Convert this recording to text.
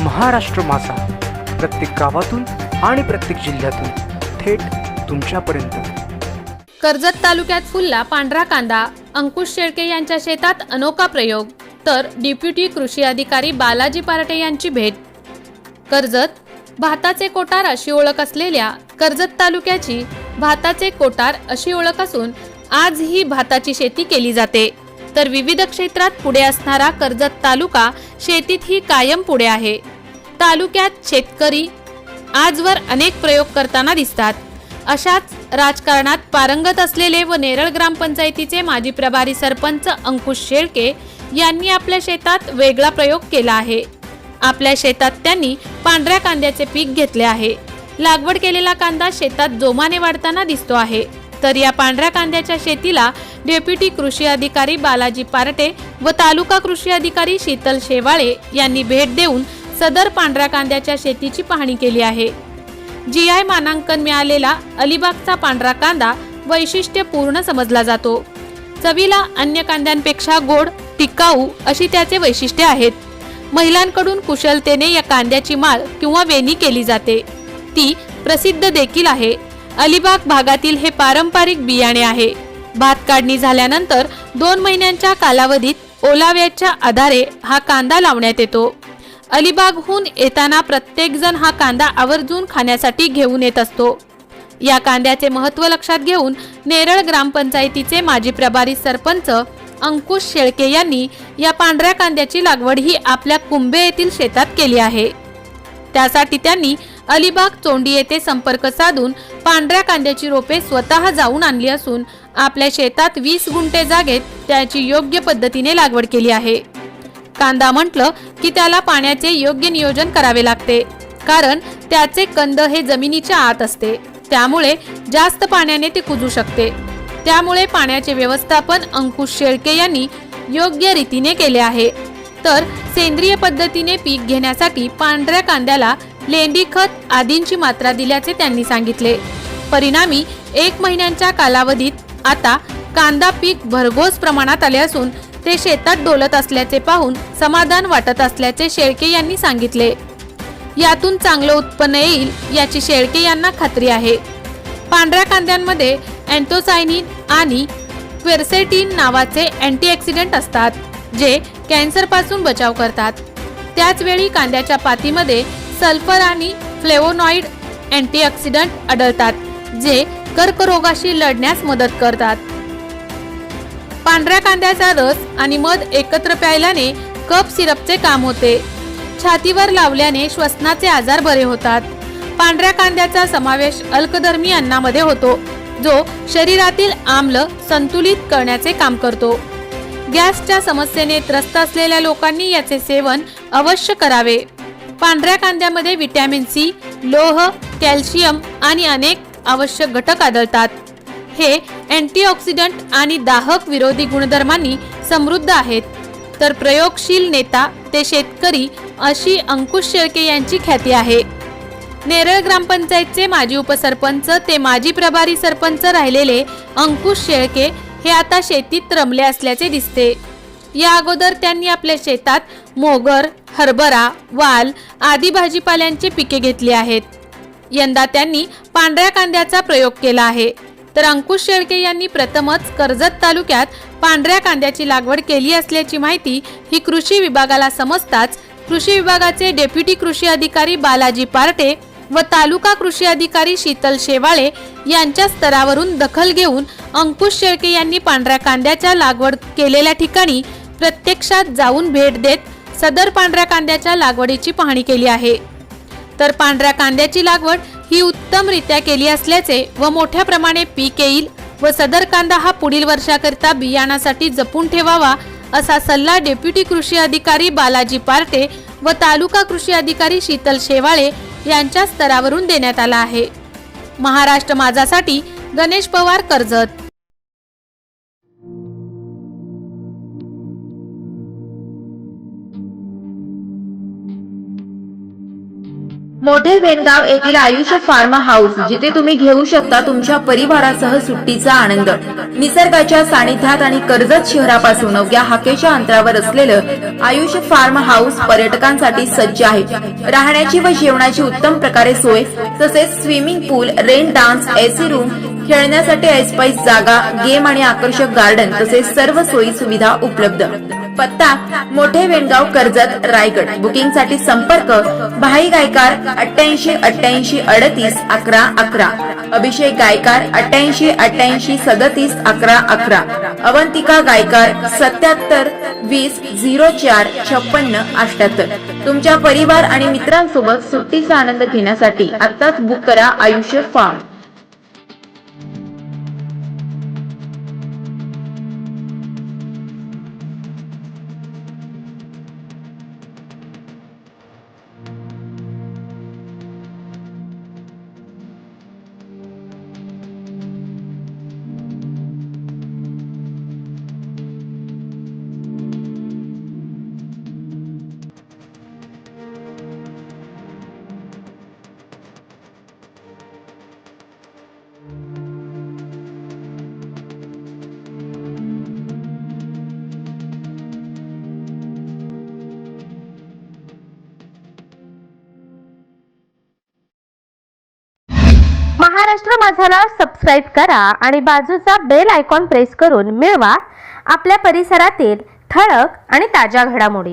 महाराष्ट्र माझा, प्रत्येक गावातून आणि प्रत्येक जिल्ह्यातून थेट तुमच्यापर्यंत। कर्जत तालुक्यात फुलला पांढरा कांदा, अंकुश शेळके यांच्या शेतात अनोखा प्रयोग, तर डेप्युटी कृषी अधिकारी बालाजी पार्टे यांची भेट। कर्जत भाताचे कोटार अशी ओळख असलेल्या कर्जत तालुक्याची भाताचे कोटार अशी ओळख असून आज ही भाताची शेती केली जाते, तर विविध क्षेत्रात पुढे असणारा कर्जत तालुका शेतीतही कायम पुढे आहे। तालुक्यात शेतकरी आजवर अनेक प्रयोग करताना दिसतात। अशाच राजकारणात पारंगत असलेले व नेरळ ग्रामपंचायतीचे माजी प्रभारी सरपंच अंकुश शेळके यांनी आपल्या शेतात वेगळा प्रयोग केला आहे। आपल्या शेतात त्यांनी पांढऱ्या कांद्याचे पीक घेतले आहे। लागवड केलेला कांदा शेतात जोमाने वाढताना दिसतो आहे, तर या पांढऱ्या कांद्याच्या शेतीला डेप्युटी कृषी अधिकारी बालाजी पार्टे व तालुका कृषी अधिकारी शीतल शेवाळे यांनी भेट देऊन सदर पांढऱ्या कांद्याच्या शेतीची पाहणी केली आहे। जीआय मानांकन मिळालेला अलिबागचा पांढरा कांदा वैशिष्ट्यपूर्ण समजला जातो। चवीला अन्य कांद्यांपेक्षा गोड, टिकाऊ अशी त्याचे वैशिष्ट्ये आहेत। महिलांकडून कुशलतेने या कांद्याची माळ किंवा वेणी केली जाते, ती प्रसिद्ध देखील आहे। अलिबाग भागातील हे पारंपरिक बियाणे आहे। भात काढणी झाल्यानंतर 2 महिन्यांच्या कालावधीत ओलाव्याच्या आधारे हा कांदा लावण्यात येतो। अलिबागहून येताना प्रत्येक जण हा कांदा आवर्जून खाण्यासाठी घेऊन येत असतो। या कांद्याचे महत्त्व लक्षात घेऊन नेरळ ग्रामपंचायतीचे माजी प्रभारी सरपंच अंकुश शेळके यांनी या पांढऱ्या कांद्याची लागवड ही आपल्या कुंभे येथील शेतात केली आहे। त्यासाठी त्यांनी अलिबाग चोंडी येथे संपर्क साधून पांढऱ्या कांद्याची रोपे स्वतः जाऊन आणली असून आपल्या शेतात 20 गुंठे जागेत त्याची योग्य पद्धतीने लागवड केली आहे। कांदा म्हटलं की त्याला पाण्याचे योग्य नियोजन करावे लागते, कारण त्याचे कंद हे जमिनीच्या आत असते, त्यामुळे जास्त पाण्याने ते कुजू शकते। त्यामुळे पाण्याचे व्यवस्थापन अंकुश शेळके यांनी योग्य रीतीने केले आहे। तर सेंद्रिय पद्धतीने पीक घेण्यासाठी पांढऱ्या कांद्याला लेंडी खत आदींची मात्रा दिल्याचे त्यांनी सांगितले। परिणामी 1 महिन्यांच्या कालावधीत आता कांदा पीक भरघोस प्रमाणात आले असून ते शेतात डोलत असल्याचे पाहून समाधान वाटत असल्याचे शेळके यांनी सांगितले। यातून चांगलं उत्पन्न येईल याची शेळके यांना खात्री आहे। पांढऱ्या कांद्यांमध्ये अँथोसायनिन आणि क्वेरसेटिन नावाचे अँटीऑक्सिडंट असतात, जे कॅन्सर पासून बचाव करतात। त्याचवेळी कांद्याच्या पातीमध्ये सल्फर आणि फ्लेवोनॉइड अँटीऑक्सिडंट आढळतात, जे कर्करोगाशी लढण्यास मदत करतात। पांढऱ्या कांद्याचा रस आणि मध एकत्र प्यायल्याने कफ सिरपचे काम होते। छातीवर लावल्याने श्वसनाचे आजार बरे होतात। पांढऱ्या कांद्याचा समावेश अल्कधर्मी अन्नामध्ये होतो, जो शरीरातील आम्ल संतुलित करण्याचे काम करतो। गॅसच्या समस्येने त्रस्त असलेल्या लोकांनी याचे सेवन अवश्य करावे। पांढऱ्या कांद्यामध्ये व्हिटॅमिन सी, लोह, कॅल्शियम आणि अनेक आवश्यक घटक आढळतात। हे अँटीऑक्सिडंट आणि दाहक विरोधी गुणधर्मांनी समृद्ध आहेत। तर प्रयोगशील नेता ते शेतकरी अशी अंकुश शेळके यांची ख्याती आहे। नेरळ ग्रामपंचायतचे माजी उपसरपंच ते माजी प्रभारी सरपंच राहिलेले अंकुश शेळके हे आता शेतीत रमले असल्याचे दिसते। या अगोदर त्यांनी आपल्या शेतात मोगर, हरभरा, वाल आदी भाजीपाल्यांची पिके घेतली आहेत। यंदा त्यांनी पांढऱ्या कांद्याचा प्रयोग केला आहे। तर अंकुश शेळके यांनी प्रथमच कर्जत तालुक्यात पांढऱ्या कांद्याची लागवड केली असल्याची माहिती ही कृषी विभागाला समजताच कृषी विभागाचे डेप्युटी कृषी अधिकारी बालाजी पार्टे व तालुका कृषी अधिकारी शीतल शेवाळे यांच्या स्तरावरून दखल घेऊन अंकुश शेळके यांनी पांढऱ्या कांद्याच्या लागवड केलेल्या ठिकाणी प्रत्यक्षात जाऊन भेट देत सदर पांढऱ्या कांद्याच्या लागवडीची पाहणी केली आहे। तर पांढऱ्या कांद्याची लागवड ही उत्तमरित्या केली असल्याचे व मोठ्या प्रमाणे पीक येईल व सदर कांदा हा पुढील वर्षाकरिता बियाणासाठी जपून ठेवावा असा सल्ला डेप्युटी कृषी अधिकारी बालाजी पार्टे व तालुका कृषी अधिकारी शीतल शेवाळे यांच्या स्तरावरून देण्यात आला आहे। महाराष्ट्र माझासाठी गणेश पवार, कर्जत। मोठे वेणगाव येथील आयुष फार्म हाऊस, जिथे तुम्ही घेऊ शकता तुमच्या परिवारासह सुट्टीचा आनंद. निसर्गाच्या सानिध्यात आणि कर्जत शहरापासून अवघ्या हाकेच्या अंतरावर असलेलं आयुष फार्म हाऊस पर्यटकांसाठी सज्ज आहे. राहण्याची व जेवणाची उत्तम प्रकारे सोय, तसेच स्विमिंग पूल, रेन डान्स, एसी रूम, खेळण्यासाठी ऐसपैस जागा, गेम आणि आकर्षक गार्डन तसेच सर्व सोयी सुविधा उपलब्ध. पत्ता मोठे वेणगाव, कर्जत, रायगड. बुकिंगसाठी संपर्क भाई गायकार 88 88 38 11 11, अभिषेक गायकार 88 88 37 11 11, अवंतिका गायकार 77 20 04 56 78. तुमच्या परिवार आणि मित्रांसोबत सुट्टीचा आनंद घेण्यासाठी आत्ताच बुक करा आयुष्य फार्म. महाराष्ट्र माझाला सबस्क्राईब करा आणि बाजूचा बेल आयकॉन प्रेस करून मिळवा आपल्या परिसरातील ठळक आणि ताज्या घडामोडी.